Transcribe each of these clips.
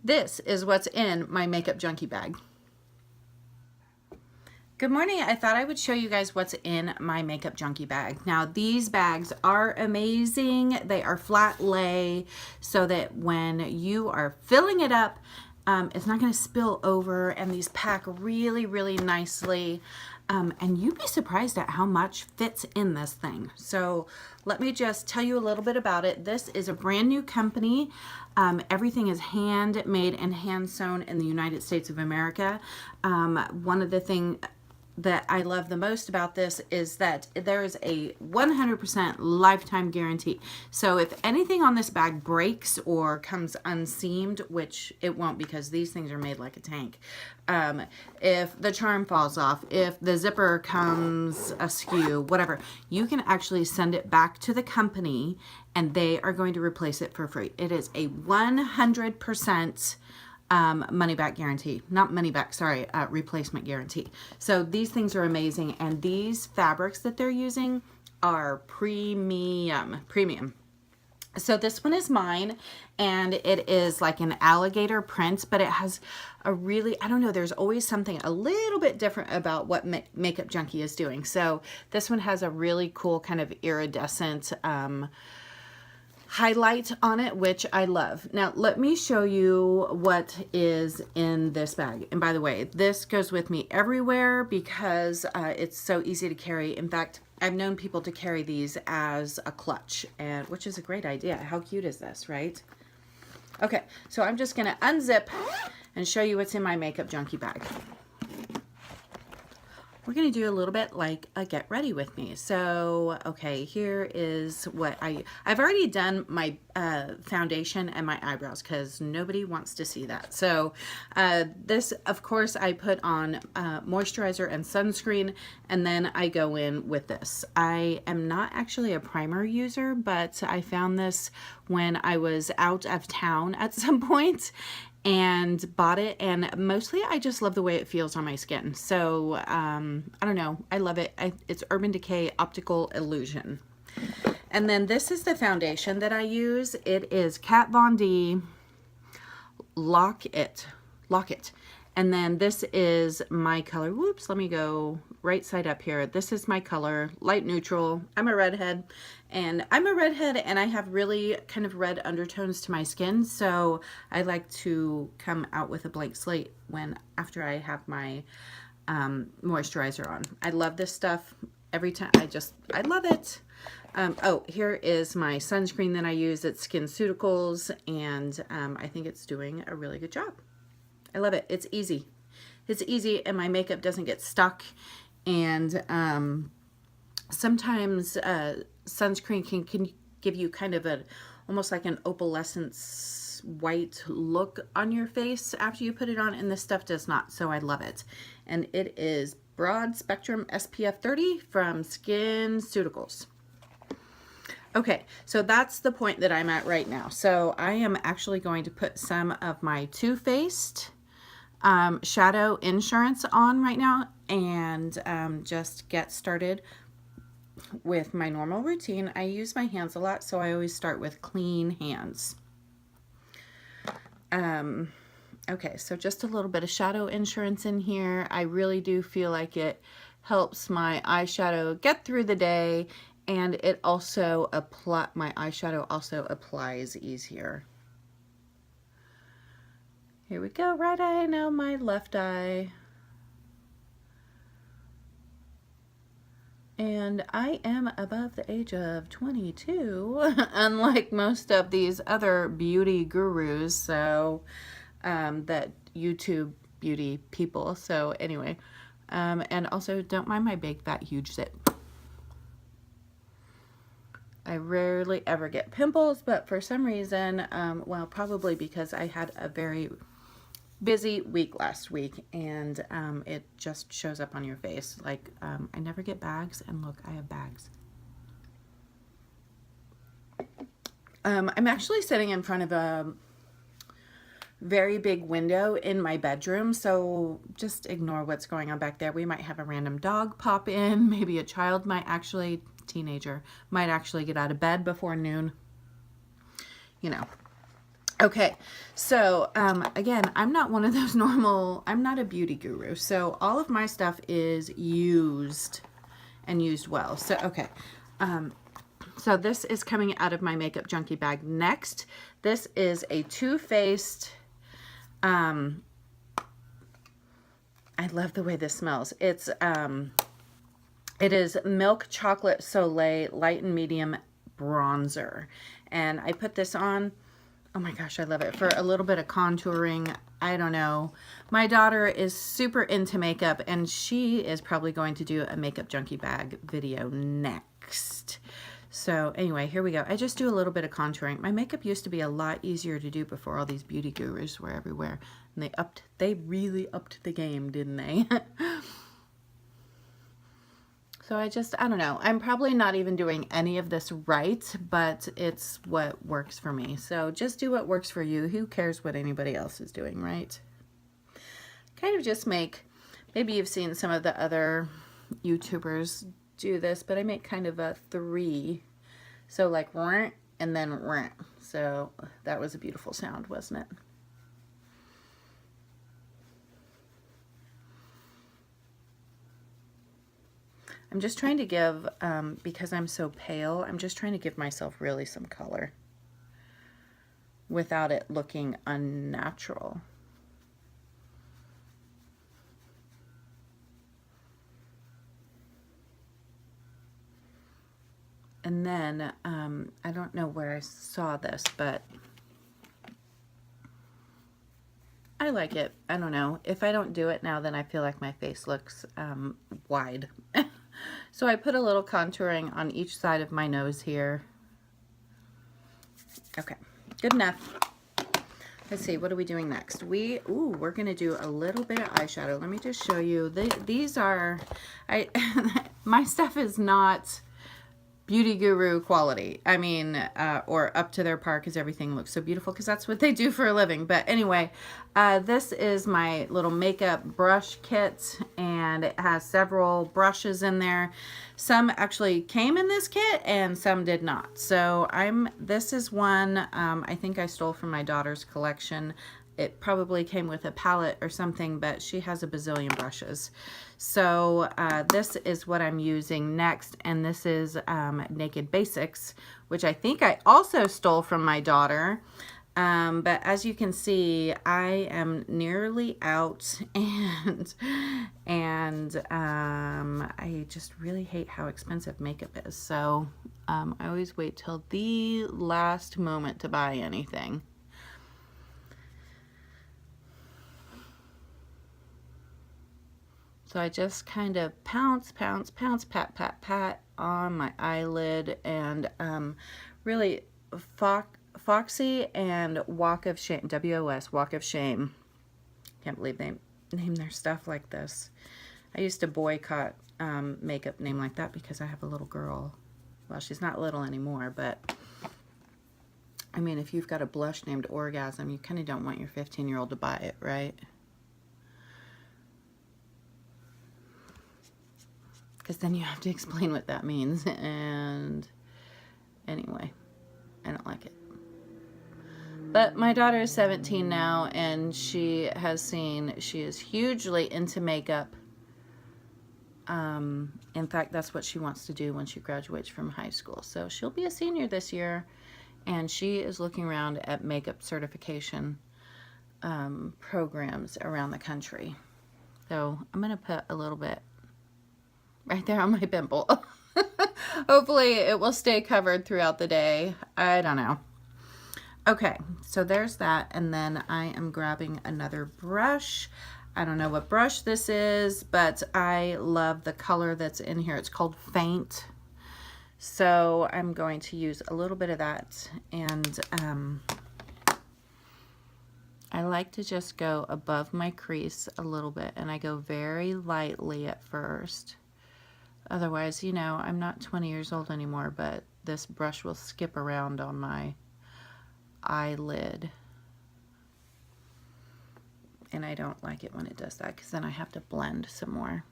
This is what's in my Makeup Junkie bag. Good morning. I thought I would show you guys what's in my Makeup Junkie bag. Now these bags are amazing. They are flat lay so that when you are filling it up, it's not going to spill over, and these pack really, really nicely. And you'd be surprised at how much fits in this thing. So let me just tell you a little bit about it. This is a brand new company. Everything is handmade and hand sewn in the United States of America. One of the things that I love the most about this is that there is a 100% lifetime guarantee. So if anything on this bag breaks or comes unseamed, which it won't because these things are made like a tank, if the charm falls off, if the zipper comes askew, whatever, you can actually send it back to the company and they are going to replace it for free. It is a 100% money back guarantee, not money back, sorry, replacement guarantee. So these things are amazing, and these fabrics that they're using are premium. So this one is mine, and it is like an alligator print, but it has a really, I don't know, there's always something a little bit different about what Makeup Junkie is doing. So this one has a really cool kind of iridescent highlight on it, which I love. Now let me show you what is in this bag. And by the way, this goes with me everywhere because it's so easy to carry. In fact, I've known people to carry these as a clutch, and which is a great idea. How cute is this, right? Okay, so I'm just gonna unzip and show you what's in my Makeup Junkie bag. We're going to do a little bit like a get ready with me. So, okay, here is what I've already done my foundation and my eyebrows because nobody wants to see that. So this, of course, I put on moisturizer and sunscreen, and then I go in with this. I am not actually a primer user, but I found this when I was out of town at some point and bought it, and mostly I just love the way it feels on my skin. So I don't know, I love it. It's Urban Decay Optical Illusion. And then this is the foundation that I use. It is Kat Von D Lock It. And then this is my color. Whoops, let me go right side up here. This is my color, light neutral. I'm a redhead, and I have really kind of red undertones to my skin, so I like to come out with a blank slate after I have my moisturizer on. I love this stuff every time. I love it. Oh, here is my sunscreen that I use. It's SkinCeuticals, and I think it's doing a really good job. I love it. It's easy. It's easy, and my makeup doesn't get stuck. And sometimes sunscreen can give you kind of almost like an opalescence white look on your face after you put it on, and this stuff does not. So I love it. And it is Broad Spectrum SPF 30 from SkinCeuticals. Okay, so that's the point that I'm at right now. So I am actually going to put some of my Too Faced Shadow Insurance on right now, and just get started with my normal routine. I use my hands a lot, so I always start with clean hands. Okay, so just a little bit of Shadow Insurance in here. I really do feel like it helps my eyeshadow get through the day, and it also my eyeshadow also applies easier. Here we go, right eye, now my left eye. And I am above the age of 22, unlike most of these other beauty gurus, so that YouTube beauty people. So anyway, and also don't mind my big fat huge zit. I rarely ever get pimples, but for some reason, well, probably because I had a very busy week last week, and it just shows up on your face. Like, I never get bags, and look, I have bags. I'm actually sitting in front of a very big window in my bedroom, so just ignore what's going on back there. We might have a random dog pop in, maybe a child teenager might actually get out of bed before noon, you know. Okay, so again, I'm not one of those I'm not a beauty guru, so all of my stuff is used and used well. So, okay, so this is coming out of my Makeup Junkie bag. Next, this is a Too Faced, I love the way this smells. It is Milk Chocolate Soleil Light and Medium Bronzer, and I put this on. Oh my gosh, I love it. For a little bit of contouring, I don't know. My daughter is super into makeup, and she is probably going to do a Makeup Junkie bag video next. So anyway, here we go. I just do a little bit of contouring. My makeup used to be a lot easier to do before all these beauty gurus were everywhere. And they really upped the game, didn't they? So I don't know. I'm probably not even doing any of this right, but it's what works for me. So just do what works for you. Who cares what anybody else is doing, right? Kind of just maybe you've seen some of the other YouTubers do this, but I make kind of a 3. So like, and then, so that was a beautiful sound, wasn't it? I'm just trying to give, because I'm so pale, I'm just trying to give myself really some color without it looking unnatural. And then, I don't know where I saw this, but I like it. I don't know. If I don't do it now, then I feel like my face looks wide. So I put a little contouring on each side of my nose here. Okay, good enough. Let's see, what are we doing next? We're going to do a little bit of eyeshadow. Let me just show you. These are, my stuff is not beauty guru quality. I mean, or up to their par, because everything looks so beautiful, because that's what they do for a living. But anyway, this is my little makeup brush kit, and it has several brushes in there. Some actually came in this kit and some did not. So this is one I think I stole from my daughter's collection. It probably came with a palette or something, but she has a bazillion brushes. So this is what I'm using next, and this is Naked Basics, which I think I also stole from my daughter. But as you can see, I am nearly out, and I just really hate how expensive makeup is. So I always wait till the last moment to buy anything. So I just kind of pounce, pat, pat, pat on my eyelid, and really Foxy and Walk of Shame, WOS, Walk of Shame. Can't believe they name their stuff like this. I used to boycott makeup named like that because I have a little girl. Well, she's not little anymore, but I mean, if you've got a blush named Orgasm, you kind of don't want your 15-year-old to buy it, right? Because then you have to explain what that means, and anyway, I don't like it. But my daughter is 17 now, and she is hugely into makeup. In fact, that's what she wants to do when she graduates from high school. So she'll be a senior this year, and she is looking around at makeup certification programs around the country. So I'm going to put a little bit right there on my pimple. Hopefully it will stay covered throughout the day. I don't know. Okay, so there's that, and then I am grabbing another brush. I don't know what brush this is, but I love the color that's in here. It's called Faint. So I'm going to use a little bit of that, and I like to just go above my crease a little bit, and I go very lightly at first. Otherwise, you know, I'm not 20 years old anymore, but this brush will skip around on my eyelid. And I don't like it when it does that, because then I have to blend some more.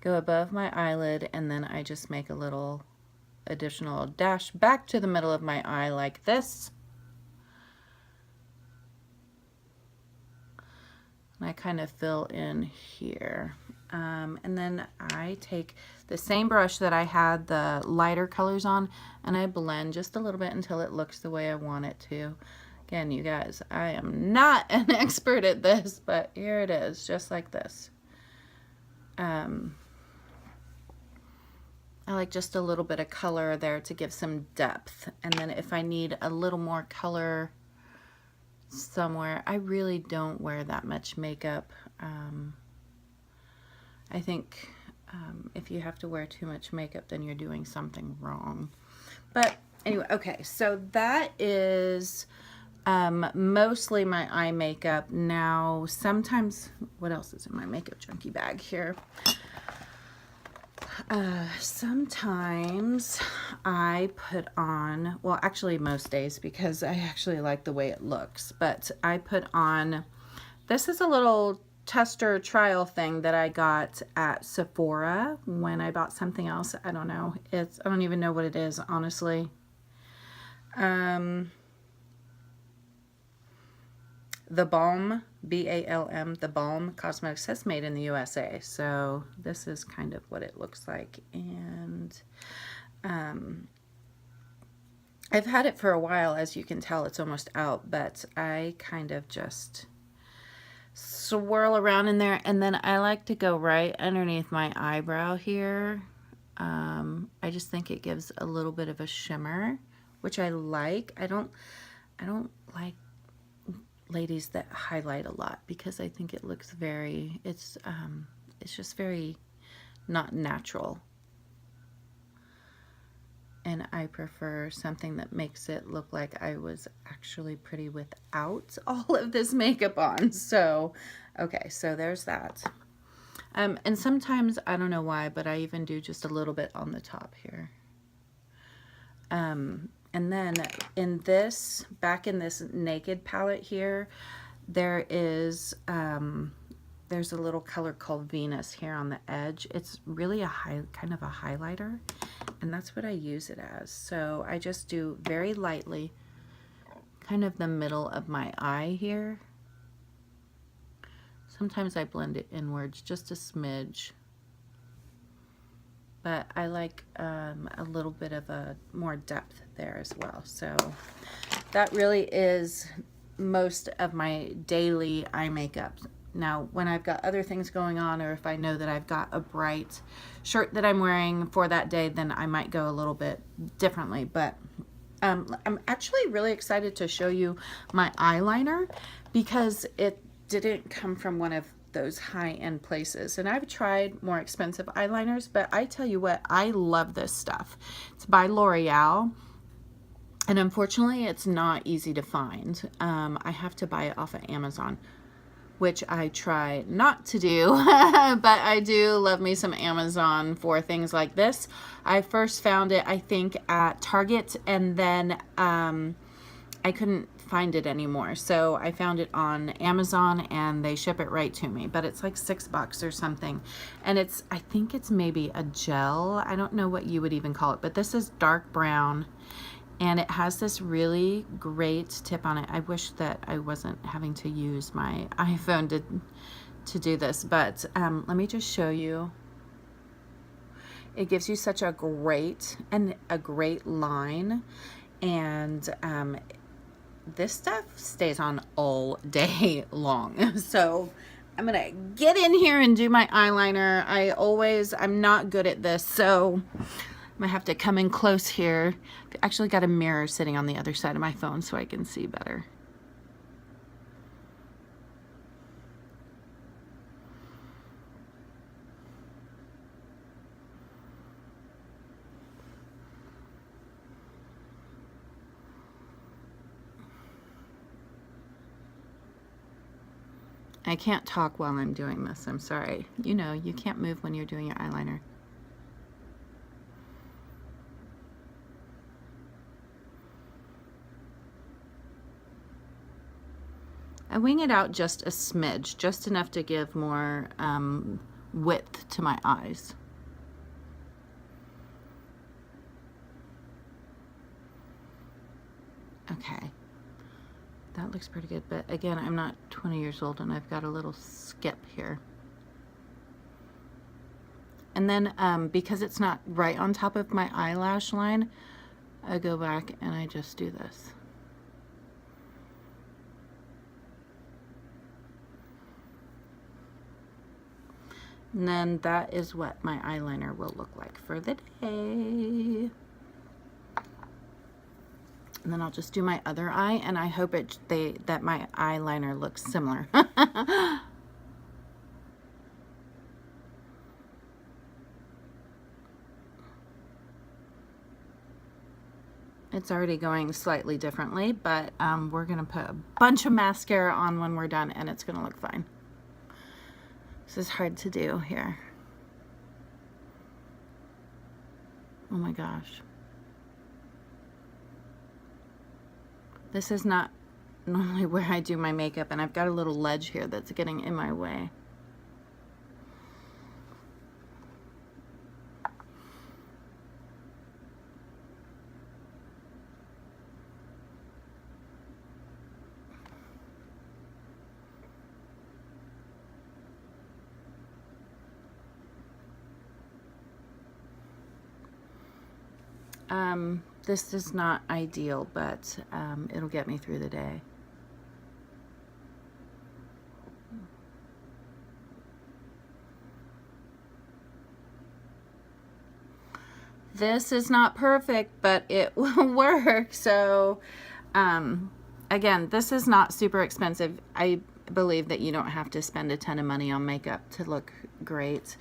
Go above my eyelid, and then I just make a little additional dash back to the middle of my eye like this. And I kind of fill in here. And then I take the same brush that I had the lighter colors on, and I blend just a little bit until it looks the way I want it to. Again, you guys, I am not an expert at this, but here it is, just like this. I like just a little bit of color there to give some depth. And then if I need a little more color somewhere, I really don't wear that much makeup. I think if you have to wear too much makeup, then you're doing something wrong. But anyway, okay, so that is mostly my eye makeup. Now, sometimes, what else is in my makeup junkie bag here? Sometimes I put on, well, actually most days, because I actually like the way it looks, but I put on, this is a little tester trial thing that I got at Sephora when I bought something else. I don't know. I don't even know what it is, honestly. The Balm, B-A-L-M, the Balm Cosmetics, that's made in the USA. So this is kind of what it looks like. And I've had it for a while. As you can tell, it's almost out, but I kind of just swirl around in there, and then I like to go right underneath my eyebrow here. I just think it gives a little bit of a shimmer, which I like. I don't like ladies that highlight a lot, because I think it looks very, it's just very not natural. And I prefer something that makes it look like I was actually pretty without all of this makeup on. So, okay, so there's that. And sometimes, I don't know why, but I even do just a little bit on the top here. And then in this, back in this Naked palette here, there is, there's a little color called Venus here on the edge. It's really a kind of a highlighter, and that's what I use it as. So I just do very lightly, kind of the middle of my eye here. Sometimes I blend it inwards, just a smidge. But I like a little bit of a more depth there as well. So that really is most of my daily eye makeup. Now, when I've got other things going on, or if I know that I've got a bright shirt that I'm wearing for that day, then I might go a little bit differently. But I'm actually really excited to show you my eyeliner, because it didn't come from one of those high-end places. And I've tried more expensive eyeliners, but I tell you what, I love this stuff. It's by L'Oreal. And unfortunately, it's not easy to find. I have to buy it off of Amazon, which I try not to do, but I do love me some Amazon for things like this. I first found it, I think, at Target, and then I couldn't find it anymore. So I found it on Amazon, and they ship it right to me, but it's like $6 or something. And it's, I think it's maybe a gel. I don't know what you would even call it, but this is dark brown. And it has this really great tip on it. I wish that I wasn't having to use my iPhone to do this, but let me just show you. It gives you such a great line, and this stuff stays on all day long. So I'm gonna get in here and do my eyeliner. I'm not good at this, so I'm gonna have to come in close here. I've actually got a mirror sitting on the other side of my phone so I can see better. I can't talk while I'm doing this, I'm sorry. You know, you can't move when you're doing your eyeliner. I wing it out just a smidge, just enough to give more width to my eyes. Okay. That looks pretty good, but again, I'm not 20 years old and I've got a little skip here. And then because it's not right on top of my eyelash line, I go back and I just do this. And then that is what my eyeliner will look like for the day. And then I'll just do my other eye, and I hope that my eyeliner looks similar. It's already going slightly differently, but we're gonna put a bunch of mascara on when we're done, and it's gonna look fine. This is hard to do here. Oh my gosh. This is not normally where I do my makeup, and I've got a little ledge here that's getting in my way. This is not ideal, but it'll get me through the day. This is not perfect, but it will work. So again, this is not super expensive. I believe that you don't have to spend a ton of money on makeup to look great.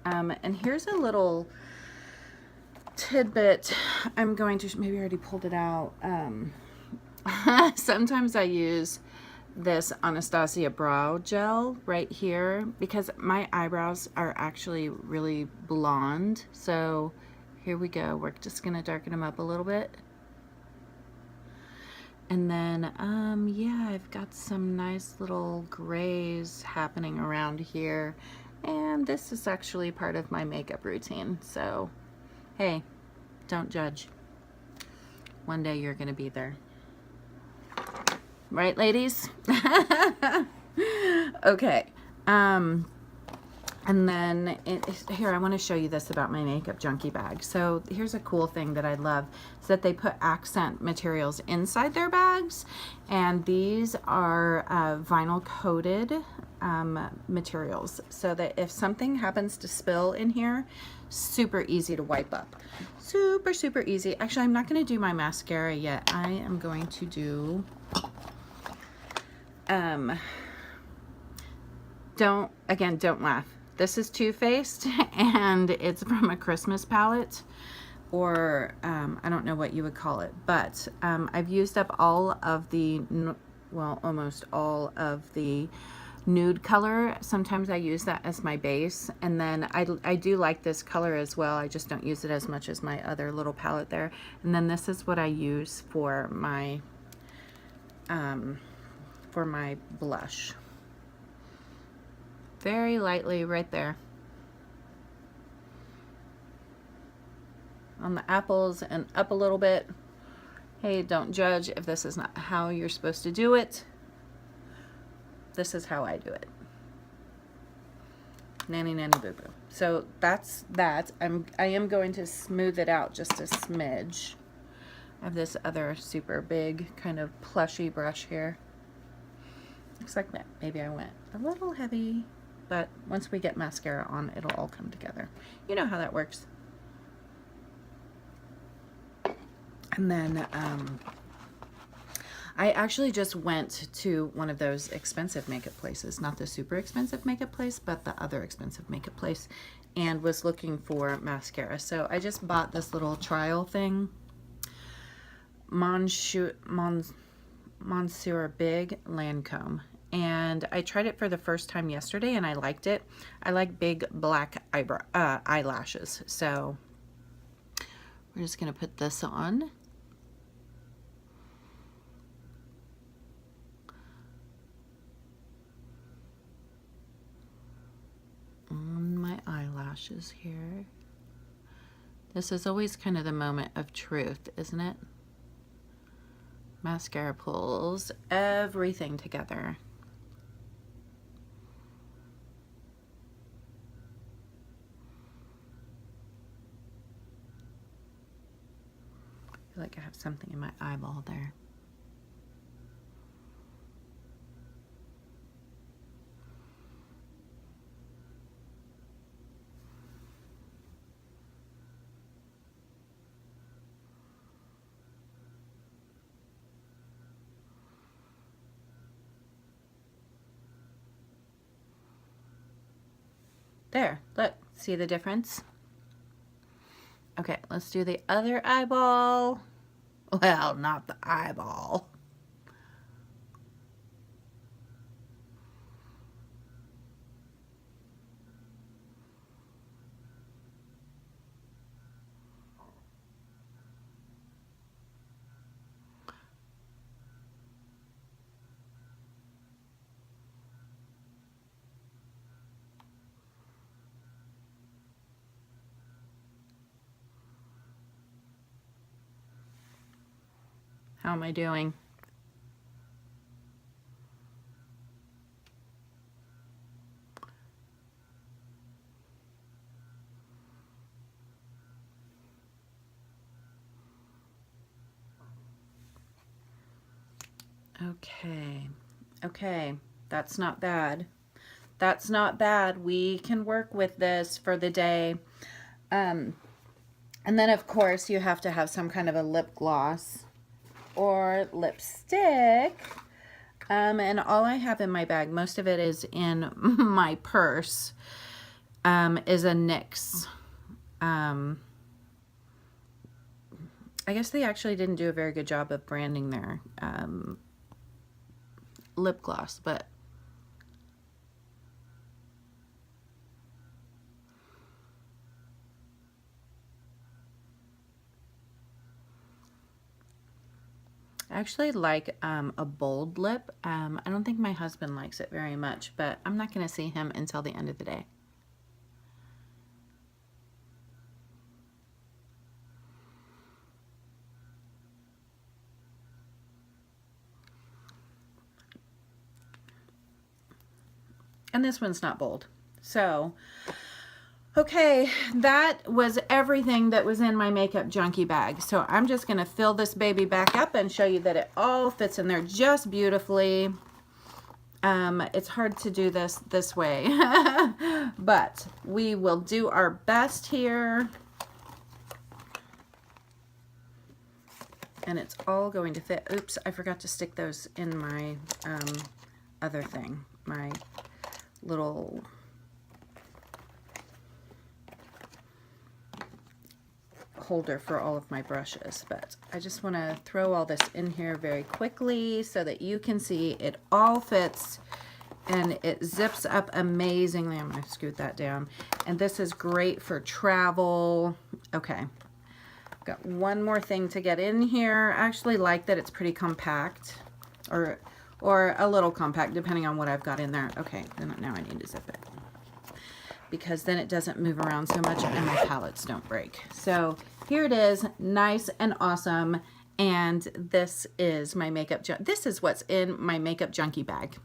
And here's a little tidbit. I'm going to, maybe I already pulled it out. Sometimes I use this Anastasia brow gel right here because my eyebrows are actually really blonde. So here we go. We're just gonna darken them up a little bit. And then yeah, I've got some nice little grays happening around here, and this is actually part of my makeup routine. So hey, don't judge. One day you're gonna be there. Right, ladies? Okay. And then here, I want to show you this about my Makeup Junkie bag. So here's a cool thing that I love, is that they put accent materials inside their bags, and these are vinyl coated materials, so that if something happens to spill in here, super easy to wipe up. Super, super easy. Actually, I'm not going to do my mascara yet. I am going to do don't laugh. This is Too Faced, and it's from a Christmas palette, or I don't know what you would call it, but I've used up all of the, well, almost all of the nude color. Sometimes I use that as my base, and then I do like this color as well. I just don't use it as much as my other little palette there. And then this is what I use for my blush. Very lightly right there on the apples and up a little bit. Hey, don't judge if this is not how you're supposed to do it. This is how I do it. Nanny nanny boo boo. So that's that. I am going to smooth it out just a smidge. I have this other super big kind of plushy brush here. Looks like that. Maybe I went a little heavy, but once we get mascara on, it'll all come together. You know how that works. And then I actually just went to one of those expensive makeup places, not the super expensive makeup place, but the other expensive makeup place, and was looking for mascara. So I just bought this little trial thing, Monsieur Big Lancome. And I tried it for the first time yesterday, and I liked it. I like big black eyelashes. So we're just gonna put this on. On my eyelashes here. This is always kind of the moment of truth, isn't it? Mascara pulls everything together. I feel like I have something in my eyeball there. There, look, see the difference? Okay, let's do the other eyeball. Well, not the eyeball. How am I doing? Okay, okay, that's not bad. That's not bad. We can work with this for the day. And then of course you have to have some kind of a lip gloss or lipstick. And all I have in my bag, most of it is in my purse, is a NYX. I guess they actually didn't do a very good job of branding their lip gloss, but I actually like a bold lip. I don't think my husband likes it very much, but I'm not going to see him until the end of the day. And this one's not bold. So, okay, that was everything that was in my makeup junkie bag. So I'm just gonna fill this baby back up and show you that it all fits in there just beautifully. It's hard to do this way, but we will do our best here. And it's all going to fit. Oops, I forgot to stick those in my other thing, my little holder for all of my brushes, but I just want to throw all this in here very quickly so that you can see it all fits and it zips up amazingly. I'm going to scoot that down, and this is great for travel. Okay, got one more thing to get in here. I actually like that it's pretty compact, or a little compact depending on what I've got in there. Okay, then now I need to zip it because then it doesn't move around so much and my palettes don't break. So here it is, nice and awesome. And this is my makeup, this is what's in my makeup junkie bag.